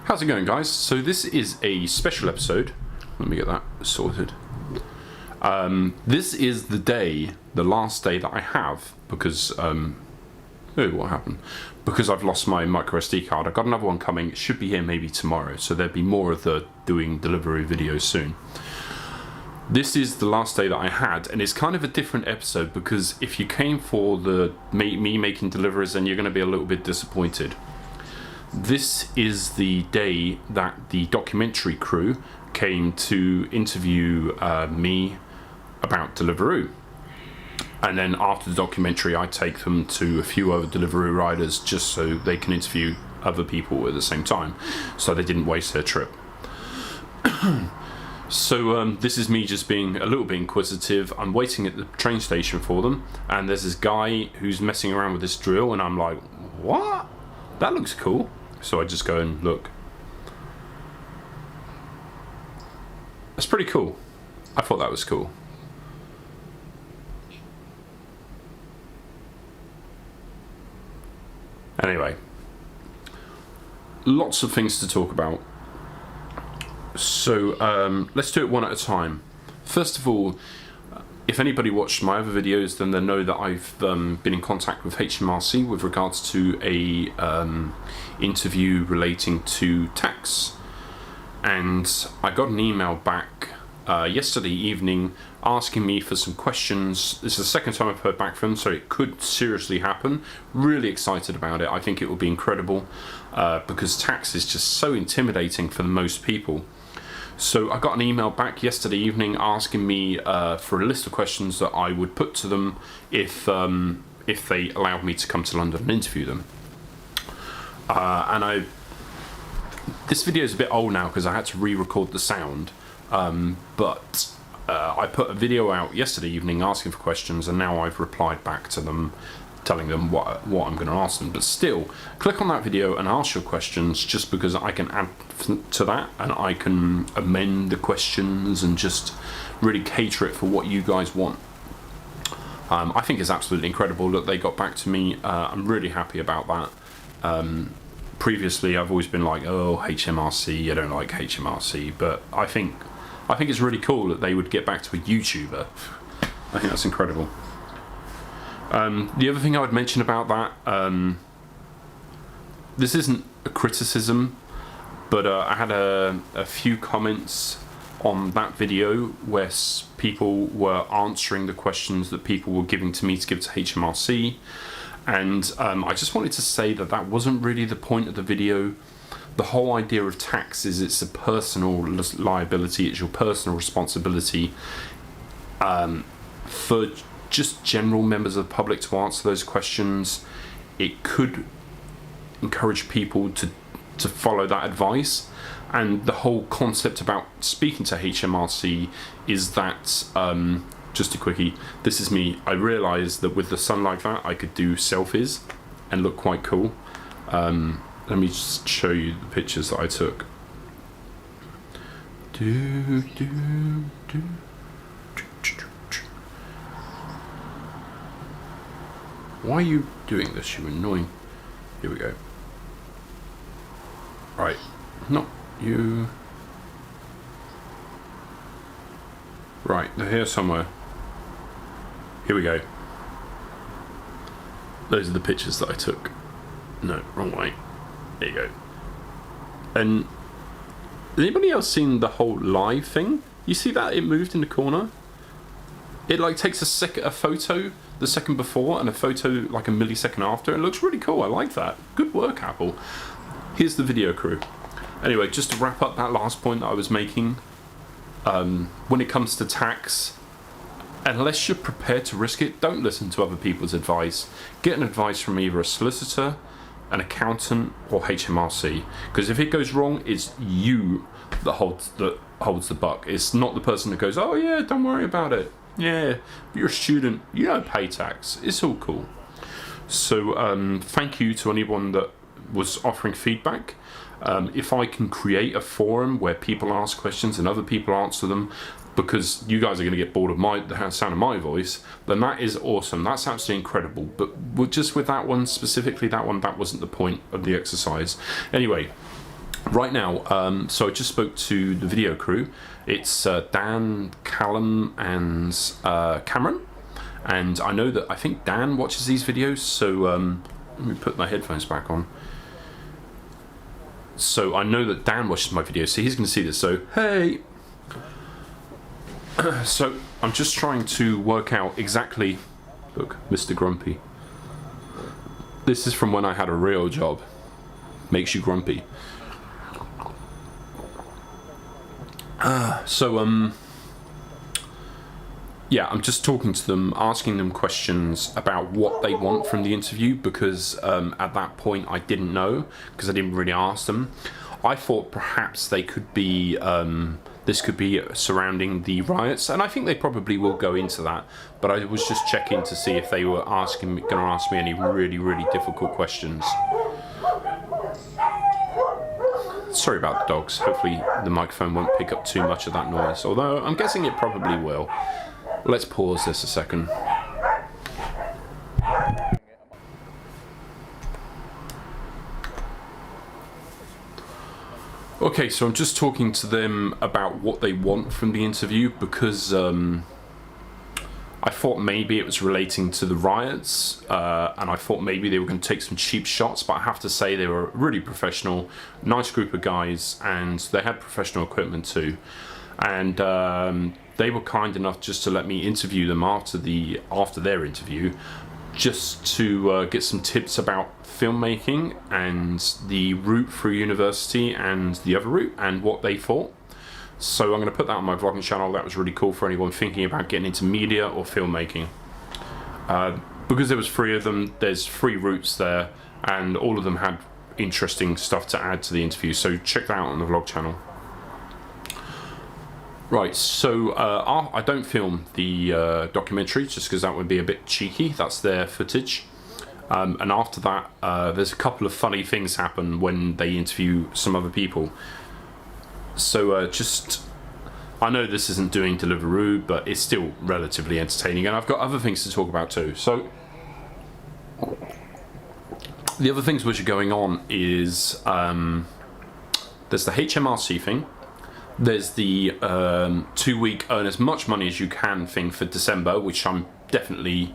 How's it going, guys? So this is a special episode. Let me get that sorted. This is the last day that I have because, what happened? Because I've lost my micro SD card. I've got another one coming. It should be here maybe tomorrow. So there'll be more of the doing Deliveroo videos soon. This is the last day that I had, and it's kind of a different episode because if you came for the me making deliveries, then you're going to be a little bit disappointed. This is the day that the documentary crew came to interview me about Deliveroo. And then after the documentary, I take them to a few other Deliveroo riders just so they can interview other people at the same time, so they didn't waste their trip. So this is me just being a little bit inquisitive. I'm waiting at the train station for them, and there's this guy who's messing around with this drill, and I'm like, what? That looks cool. So I just go and look. That's pretty cool. I thought that was cool. Anyway, lots of things to talk about. So let's do it one at a time. First of all, if anybody watched my other videos, then they know that I've been in contact with HMRC with regards to a interview relating to tax. And I got an email back yesterday evening asking me for some questions. This is the second time I've heard back from them, so it could seriously happen. Really excited about it. I think it will be incredible because tax is just so intimidating for most people. So I got an email back yesterday evening asking me for a list of questions that I would put to them if they allowed me to come to London and interview them. This video is a bit old now because I had to re-record the sound, but I put a video out yesterday evening asking for questions, and now I've replied back to them telling them what I'm going to ask them. But still, click on that video and ask your questions, just because I can add to that and I can amend the questions and just really cater it for what you guys want. I think it's absolutely incredible that they got back to me. I'm really happy about that. Previously I've always been like, oh, HMRC, I don't like HMRC, but I think it's really cool that they would get back to a YouTuber. I think that's incredible. The other thing I would mention about that, this isn't a criticism, but I had a few comments on that video where people were answering the questions that people were giving to me to give to HMRC, and I just wanted to say that wasn't really the point of the video. The whole idea of tax is it's a personal liability, it's your personal responsibility for just general members of the public to answer those questions. It could encourage people to follow that advice, and the whole concept about speaking to HMRC is that just a quickie, this is me. I realised that with the sun like that I could do selfies and look quite cool. Let me just show you the pictures that I took. Why are you doing this, you annoying... Here we go. Right, not you. Right, they're here somewhere. Here we go. Those are the pictures that I took. No, wrong way. There you go. And has anybody else seen the whole live thing? You see that it moved in the corner? It like takes a photo the second before and a photo like a millisecond after. It looks really cool. I like that. Good work, Apple. Here's the video crew. Anyway, just to wrap up that last point that I was making, when it comes to tax, unless you're prepared to risk it, don't listen to other people's advice. Get an advice from either a solicitor, an accountant, or HMRC, because if it goes wrong, it's you that holds the buck. It's not the person that goes, oh yeah, don't worry about it. Yeah, you're a student, you don't pay tax. It's all cool. So thank you to anyone that was offering feedback. If I can create a forum where people ask questions and other people answer them, because you guys are going to get bored of the sound of my voice, then that is awesome. That's absolutely incredible. But just with that one, specifically that one, that wasn't the point of the exercise. Anyway, Right now, so I just spoke to the video crew. It's Dan, Callum, and Cameron. And I think Dan watches these videos, so let me put my headphones back on. So I know that Dan watches my videos, so he's going to see this. So, hey! So I'm just trying to work out exactly... Look, Mr. Grumpy. This is from when I had a real job. Makes you grumpy. Yeah, I'm just talking to them, asking them questions about what they want from the interview, because at that point I didn't know, because I didn't really ask them. I thought perhaps they could be, this could be surrounding the riots, and I think they probably will go into that, but I was just checking to see if they were going to ask me any really, really difficult questions. Sorry about the dogs, hopefully the microphone won't pick up too much of that noise, although I'm guessing it probably will. Let's pause this a second. Okay, so I'm just talking to them about what they want from the interview, because I thought maybe it was relating to the riots, and I thought maybe they were going to take some cheap shots, but I have to say they were really professional, nice group of guys, and they had professional equipment too. And they were kind enough just to let me interview them after their interview, just to get some tips about filmmaking and the route through university and the other route and what they thought. So I'm going to put that on my vlogging channel. That was really cool for anyone thinking about getting into media or filmmaking. Because there was 3 of them, there's 3 routes there, and all of them had interesting stuff to add to the interview, so check that out on the vlog channel. Right, so I don't film the documentary just because that would be a bit cheeky. That's their footage. And after that, there's a couple of funny things happen when they interview some other people. So I know this isn't doing Deliveroo, but it's still relatively entertaining, and I've got other things to talk about too. So the other things which are going on is there's the HMRC thing. There's the 2-week earn as much money as you can thing for December, which I'm definitely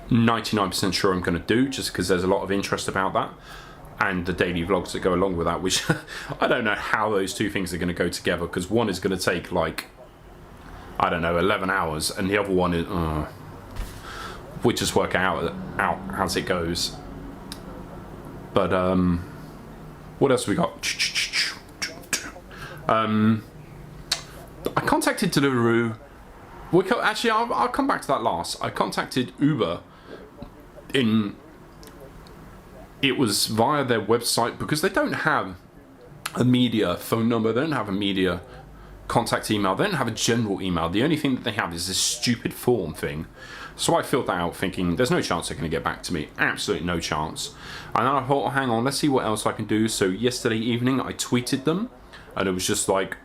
99% sure I'm going to do, just because there's a lot of interest about that, and the daily vlogs that go along with that, which I don't know how those 2 things are going to go together, because one is going to take like, I don't know, 11 hours, and the other one is we just work out as it goes. But what else have we got? I contacted Deliveroo. Actually, I'll come back to that last. I contacted Uber. It was via their website, because they don't have a media phone number, they don't have a media contact email, they don't have a general email. The only thing that they have is this stupid form thing. So I filled that out thinking there's no chance they're going to get back to me, absolutely no chance. And then I thought, hang on, let's see what else I can do. So yesterday evening I tweeted them, and it was just like,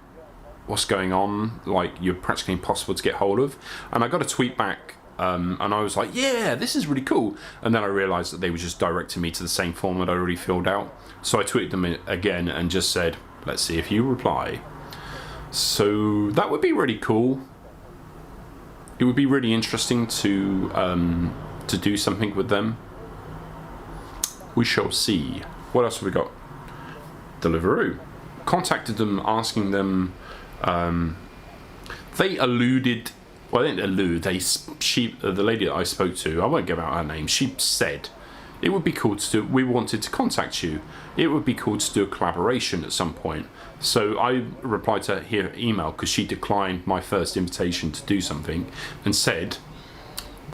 what's going on, like, you're practically impossible to get hold of. And I got a tweet back, and I was like, yeah, this is really cool. And then I realized that they were just directing me to the same form that I already filled out. So I tweeted them again and just said, let's see if you reply. So that would be really cool. It would be really interesting to do something with them. We shall see. What else have we got? Deliveroo. Contacted them, asking them. They alluded. Well, they didn't allude. The lady that I spoke to, I won't give out her name. She said it would be cool to do. We wanted to contact you. It would be cool to do a collaboration at some point. So I replied to her email, because she declined my first invitation to do something, and said,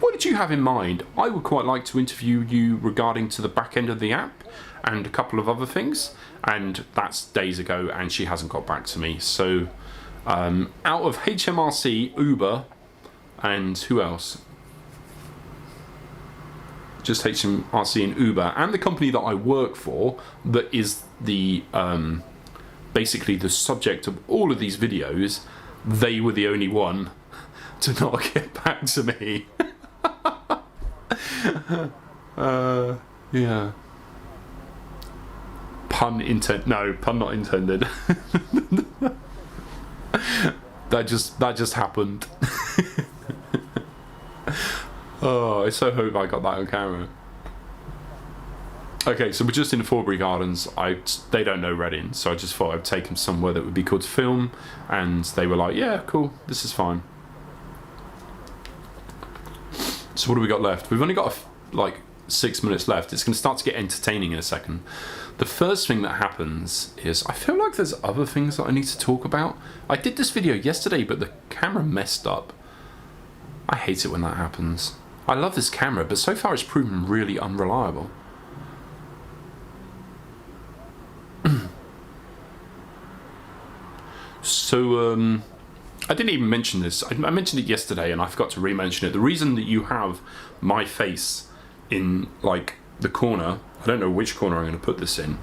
what did you have in mind? I would quite like to interview you regarding to the back end of the app and a couple of other things. And that's days ago, and she hasn't got back to me. So out of HMRC, Uber, and who else? Just HMRC and Uber, and the company that I work for, that is the basically the subject of all of these videos, they were the only one to not get back to me. Yeah. No, pun not intended. That just happened. Oh, I so hope I got that on camera. Okay, so we're just in the Forbury Gardens. They don't know Reading, so I just thought I'd take them somewhere that would be cool to film, and they were like, yeah, cool, this is fine. So what do we got left? We've only got like 6 minutes left. It's going to start to get entertaining in a second. The first thing that happens is I feel like there's other things that I need to talk about. I did this video yesterday, but the camera messed up. I hate it when that happens. I love this camera, but so far it's proven really unreliable. So, I didn't even mention this. I mentioned it yesterday and I forgot to re-mention it. The reason that you have my face in, like, the corner, I don't know which corner I'm going to put this in,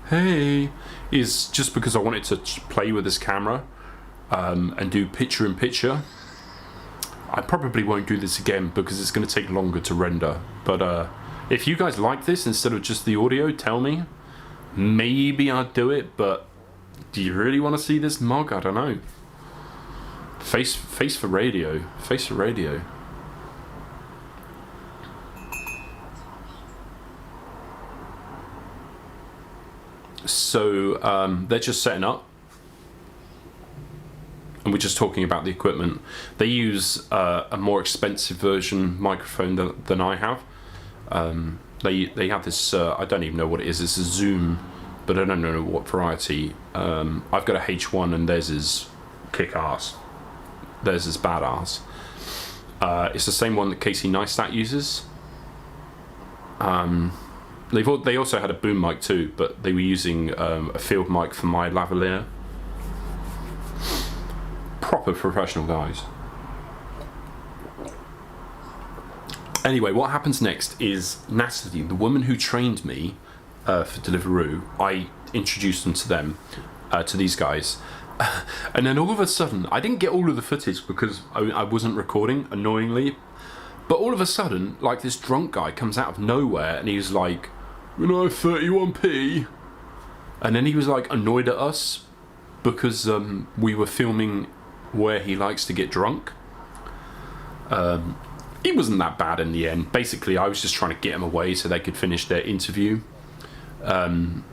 hey, is just because I wanted to play with this camera and do picture-in-picture. I probably won't do this again because it's going to take longer to render. But if you guys like this instead of just the audio, tell me. Maybe I'd do it, but do you really want to see this mug? I don't know. Face for radio. Face for radio. So they're just setting up. And we're just talking about the equipment. They use a more expensive version microphone than I have. They have this, I don't even know what it is. It's a Zoom, but I don't know what variety. I've got a H1 and theirs is kick-ass. Theirs is badass. It's the same one that Casey Neistat uses. They also had a boom mic too, but they were using a field mic for my lavalier. Proper professional guys. Anyway, what happens next is Natalie, the woman who trained me for Deliveroo, I introduced them to them, to these guys. And then all of a sudden, I didn't get all of the footage because I wasn't recording, annoyingly. But all of a sudden, like, this drunk guy comes out of nowhere and he's like, "You know, 31p." And then he was like annoyed at us because we were filming where he likes to get drunk. He wasn't that bad in the end. Basically, I was just trying to get him away so they could finish their interview. And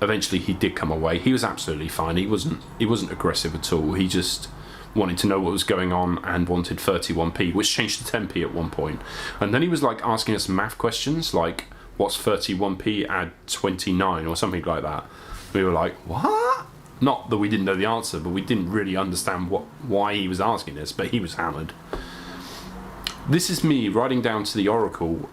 eventually he did come away. He was absolutely fine. He wasn't aggressive at all. He just wanted to know what was going on and wanted 31p, which changed to 10p at one point. And then he was like asking us math questions, like, what's 31p add 29 or something like that. We were like, what? Not that we didn't know the answer, but we didn't really understand why he was asking this, but he was hammered. This is me riding down to the Oracle,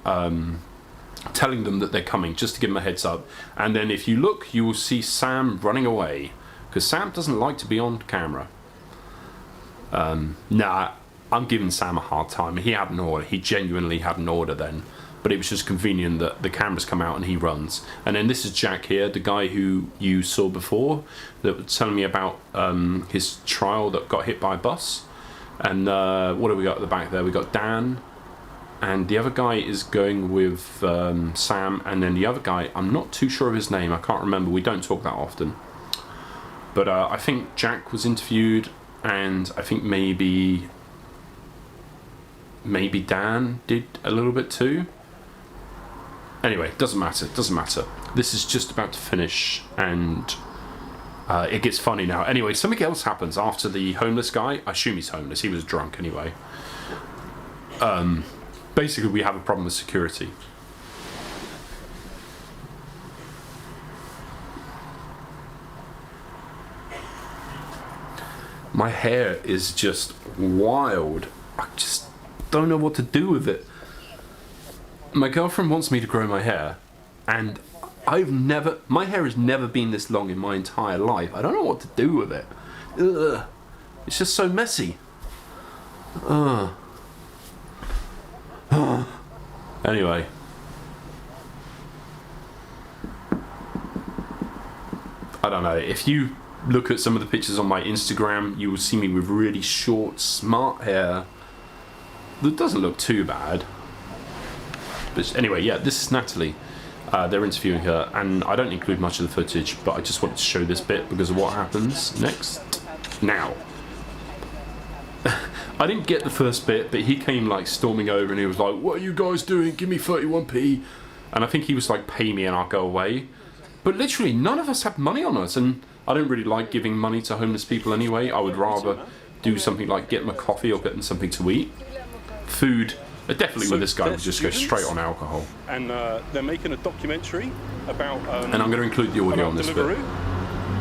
telling them that they're coming, just to give them a heads up. And then if you look, you will see Sam running away, because Sam doesn't like to be on camera. Nah, I'm giving Sam a hard time. He had an order. He genuinely had an order then. But it was just convenient that the cameras come out and he runs. And then this is Jack here, the guy who you saw before, that was telling me about his trial that got hit by a bus. And what have we got at the back there? We got Dan, and the other guy is going with Sam, and then the other guy, I'm not too sure of his name, I can't remember, we don't talk that often. But I think Jack was interviewed, and I think maybe Dan did a little bit too. Anyway, doesn't matter. This is just about to finish, and it gets funny now. Anyway, something else happens after the homeless guy. I assume he's homeless. He was drunk anyway. Basically, we have a problem with security. My hair is just wild. I just don't know what to do with it. My girlfriend wants me to grow my hair, and my hair has never been this long in my entire life. I don't know what to do with it. Ugh. It's just so messy. Anyway. I don't know. If you look at some of the pictures on my Instagram, you will see me with really short, smart hair that doesn't look too bad. But anyway, yeah, this is Natalie. They're interviewing her, and I don't include much of the footage, but I just wanted to show this bit because of what happens next. Now, I didn't get the first bit, but he came like storming over and he was like, "What are you guys doing? Give me 31p." And I think he was like, "Pay me and I'll go away." But literally, none of us have money on us, and I don't really like giving money to homeless people anyway. I would rather do something like get them a coffee or get them something to eat. Food, definitely with this guy, would just go straight on alcohol. And they're making a documentary about... and I'm going to include the audio on this Deliveroo. bit.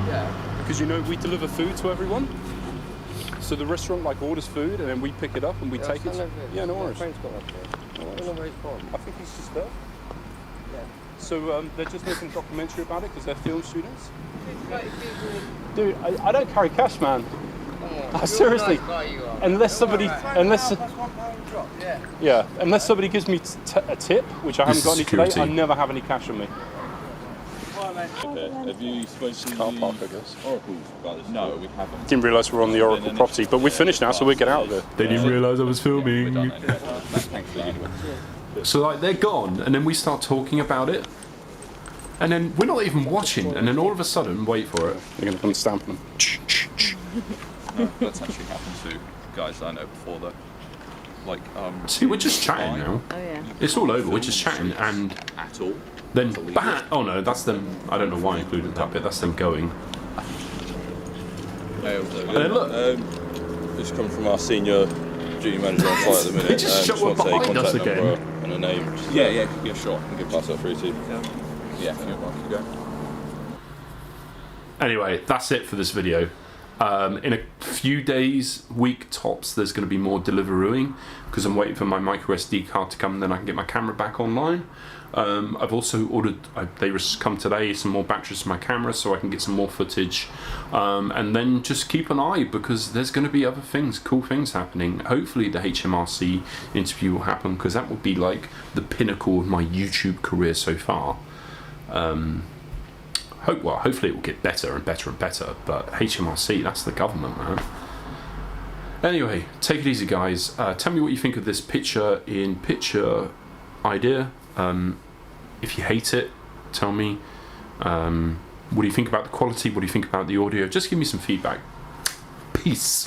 Yeah. Because, you know, we deliver food to everyone. So the restaurant like orders food and then we pick it up and we take it. Yeah, no worries. I think he's just there. So they're just making a documentary about it because they're film students. Dude, I don't carry cash, man. Seriously, unless somebody gives me a tip, which I haven't got any today, I never have any cash on me. Okay. Have you spoken to Car park, I guess. Oracle about this? No, we haven't. Didn't realise we were on the Oracle property, but we're finished now, so we'll get out of there. They didn't realise I was filming. So like they're gone, and then we start talking about it, and then we're not even watching, and then all of a sudden, wait for it, They're going to come stamp them. No, that's actually happened to guys that I know before though. Like, see, we're just chatting now. Oh yeah. It's all over. We're just chatting, and at all. then bam! Oh no, that's them. I don't know why I included that bit. That's them going. And then look. It's come from our senior duty manager on site at the minute. They just shut up behind us again. And a name. Yeah, sure. I can pass that through to you. Yeah, if you want to go. Anyway, that's it for this video. In a few days, week tops, there's going to be more Deliverooing because I'm waiting for my micro SD card to come, then I can get my camera back online. I've also ordered, they come today, some more batteries for my camera so I can get some more footage. And then just keep an eye because there's going to be other things, cool things happening. Hopefully the HMRC interview will happen because that would be like the pinnacle of my YouTube career so far. Hopefully it will get better and better and better, but HMRC, that's the government, man. Anyway, take it easy, guys. Tell me what you think of this picture-in-picture idea. If you hate it, tell me. What do you think about the quality? What do you think about the audio? Just give me some feedback. Peace.